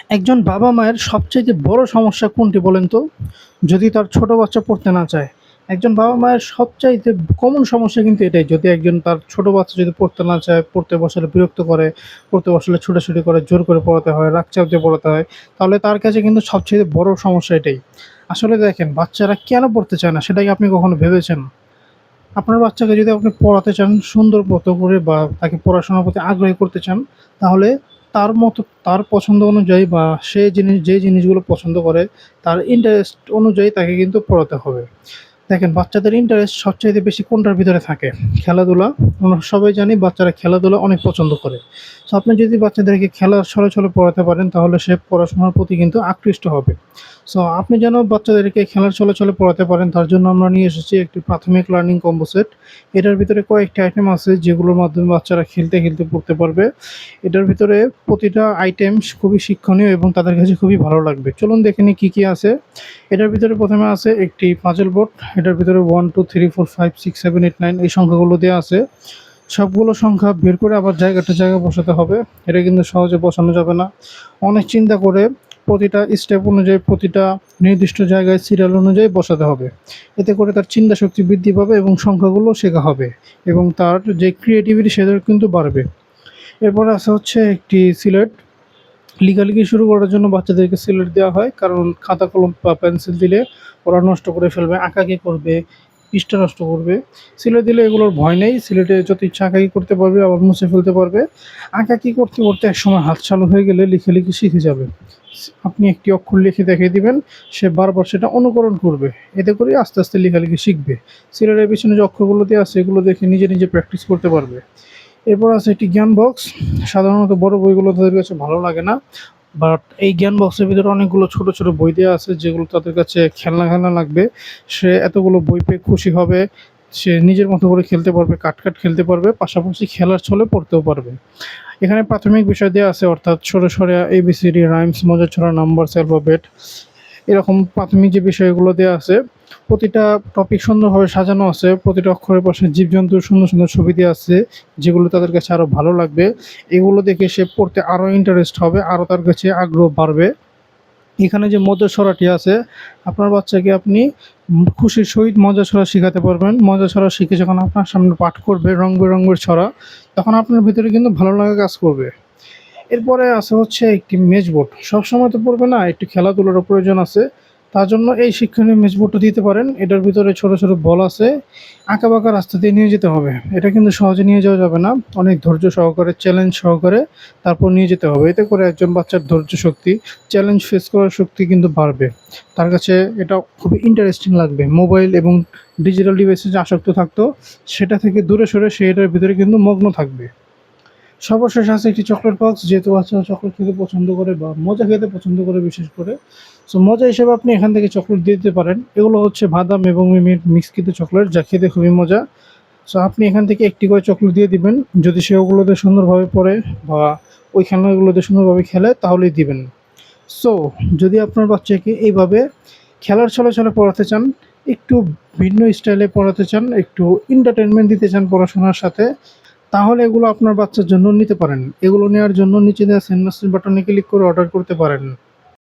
একজন বাবা-মায়ের সবচাইতে বড় সমস্যা কোনটি বলেন তো? যদি তার ছোট বাচ্চা পড়তে না চায়। একজন বাবা-মায়ের সবচাইতে কমন সমস্যা কিন্তু এটাই। যদি একজন তার ছোট বাচ্চা যদি পড়তে না চায়, পড়তে বসালে বিরক্ত করে, পড়তে বসালে ছোটাছুটি করে, জোর করে পড়াতে হয়, রাগ চাপ দিয়ে পড়াতে হয়, তাহলে তার কাছে কিন্তু সবচাইতে বড় সমস্যা এটাই। আসলে দেখেন বাচ্চারা কেন পড়তে চায় না সেটা কি আপনি কখনো ভেবেছেন? আপনার বাচ্চাকে যদি আপনি পড়াতে চান সুন্দর মতো করে বা তাকে পড়াশোনার প্রতি আগ্রহী করতে চান, তাহলে তার মতো তার পছন্দ অনুযায়ী বা সে যে জিনিসগুলো পছন্দ করে তার ইন্টারেস্ট অনুযায়ী তাকে কিন্তু পড়াতে হবে। দেখেন বাচ্চাদের ইন্টারেস্ট সবচাইতে বেশি কোনটার ভিতরে থাকে? খেলাধুলা। আমরা সবাই জানি বাচ্চারা খেলাধুলা অনেক পছন্দ করে। সো আপনি যদি বাচ্চাদেরকে খেলার ছলে, ছলে পড়াতে পারেন তাহলে সে পড়াশোনার প্রতি কিন্তু আকৃষ্ট হবে। সো আপনি যেন বাচ্চাদেরকে খেলার ছলে, ছলে পড়াতে পারেন তার জন্য আমরা নিয়ে এসেছি একটি প্রাথমিক লার্নিং কম্বো সেট। এটার ভিতরে কয়েকটি আইটেম আছে যেগুলোর মাধ্যমে বাচ্চারা খেলতে, খেলতে পড়তে পারবে। এটার ভিতরে প্রতিটা আইটেম খুবই শিক্ষণীয় এবং তাদের কাছে খুবই ভালো লাগবে। চলুন দেখে নিই কী, কী আছে। এটার ভিতরে ১ম এ আছে একটি পাজল বোর্ড। এটার ভিতরে 1, 2, 3, 4, 5, 6, 7, 8, 9 এই সংখ্যাগুলো দেয়া আছে। সবগুলো সংখ্যা বের করে আবার জায়গাটা জায়গায় বসাতে হবে। এটা কিন্তু সহজে বসানো যাবে না। অনেক চিন্তা করে প্রতিটা স্টেপ অনুযায়ী প্রতিটা নির্দিষ্ট জায়গায় সিরিয়াল অনুযায়ী বসাতে হবে। এতে করে তার চিন্তা শক্তি বৃদ্ধি পাবে এবং সংখ্যাগুলো শেখা হবে এবং তার যে ক্রিয়েটিভিটি সেটাও কিন্তু বাড়বে। এরপরে আছে হচ্ছে একটি সিলেট। লেখালেখি শুরু করার জন্য বাচ্চাদেরকে সিলেট দেওয়া হয়। কারণ খাতা কলম বা পেন্সিল দিলে ওরা নষ্ট করে ফেলবে, আঁকাআঁকি করবে, পৃষ্ঠা নষ্ট করবে। সিলেট দিলে এগুলোর ভয় নেই। সিলেটে যত ইচ্ছা আঁকাআঁকি করতে পারবে আবার মুছে ফেলতে পারবে। আঁকাআঁকি করতে, করতে একসময় হাত চালু হয়ে গেলে লেখালেখি শিখে যাবে। আপনি একটি অক্ষর লিখে দেখিয়ে দিবেন, সে বারবার সেটা অনুকরণ করবে। এতে করে আস্তে, আস্তে লেখালেখি শিখবে। সিলেটের পেছনে যে অক্ষরগুলো দেওয়া আছে এগুলো দেখে নিজে, নিজে প্র্যাকটিস করতে পারবে। এরপর আছে একটি জ্ঞান বক্স। সাধারণত বড় বইগুলো তাদের কাছে ভালো লাগে না। বাট এই জ্ঞান বক্সের ভিতরে অনেকগুলো ছোট, ছোট বই দেয়া আছে যেগুলো তাদের কাছে খেলনা, খেলনা লাগবে। সে এতগুলো বই পেয়ে খুশি হবে। সে নিজের মতো করে খেলতে পারবে, কাট খেলতে পারবে, পাশাপাশি খেলার ছলে পড়তেও পারবে। এখানে প্রাথমিক বিষয় দেয়া আছে অর্থাৎ সরে ABCD, রাইমস, মজার ছড়া, নাম্বারস, অ্যালফাবেট এরকম প্রাথমিক যে বিষয়গুলো দেয়া আছে। প্রতিটা টপিক সুন্দরভাবে সাজানো আছে। প্রতিটা অক্ষরের পাশে জীবজন্তুর সুন্দর, সুন্দর ছবি দেয়া আছে যেগুলো তাদের কাছে আরও ভালো লাগবে। এগুলো দেখে সে পড়তে আরও ইন্টারেস্ট হবে, আরও তার কাছে আগ্রহ বাড়বে। এখানে যে মজার ছড়াটি আছে, আপনার বাচ্চাকে আপনি খুশির সহিত মজার ছড়া শিখাতে পারবেন। মজার ছড়া শিখে যখন আপনার সামনে পাঠ করবে রং-বেরঙের ছড়া, তখন আপনার ভিতরে কিন্তু ভালো লাগা কাজ করবে। এরপরে আছে হচ্ছে একটি মেজবোর্ড। সবসময় তো পড়বে না, একটু খেলাধুলারও প্রয়োজন আছে। তার জন্য এই শিক্ষণীয় মেজবোর্ডটা দিতে পারেন। এটার ভিতরে ছোট, ছোট বল আছে। আঁকাবাঁকা রাস্তা দিয়ে নিয়ে যেতে হবে। এটা কিন্তু সহজে নিয়ে যাওয়া যাবে না। অনেক ধৈর্য সহকারে, চ্যালেঞ্জ সহকারে তারপর নিয়ে যেতে হবে। এতে করে একজন বাচ্চার ধৈর্য শক্তি, চ্যালেঞ্জ ফেস করার শক্তি কিন্তু বাড়বে। তার কাছে এটা খুবই ইন্টারেস্টিং লাগবে। মোবাইল এবং ডিজিটাল ডিভাইসে যে আসক্ত থাকতো, সেটা থেকে দূরে সরে সে এটার ভিতরে কিন্তু মগ্ন থাকবে। সর্বশেষ আছে একটি চকলেট বক্স। যেহেতু বাচ্চারা চকলেট খেতে পছন্দ করে বা মজা খেতে পছন্দ করে বিশেষ করে। সো মজা হিসেবে আপনি এখান থেকে চকলেট দিয়ে দিতে পারেন। এগুলো হচ্ছে বাদাম এবং মিমির মিক্সকৃত চকলেট যা খেতে খুবই মজা। সো আপনি এখান থেকে একটি করে চকলেট দিয়ে দিবেন। যদি সে ওগুলোতে সুন্দরভাবে পড়ে বা ওই খেলনাগুলোতে সুন্দরভাবে খেলে তাহলেই দিবেন। সো যদি আপনার বাচ্চাকে এইভাবে খেলার ছলে, ছলে পড়াতে চান, একটু ভিন্ন স্টাইলে পড়াতে চান, একটু এন্টারটেইনমেন্ট দিতে চান পড়াশোনার সাথে, তাহলে এগুলো আপনার বাচ্চার জন্য নিতে পারেন। এগুলো নেওয়ার জন্য নিচে দেওয়া সেন্ড মেসেজ বাটনে ক্লিক করে অর্ডার করতে পারেন।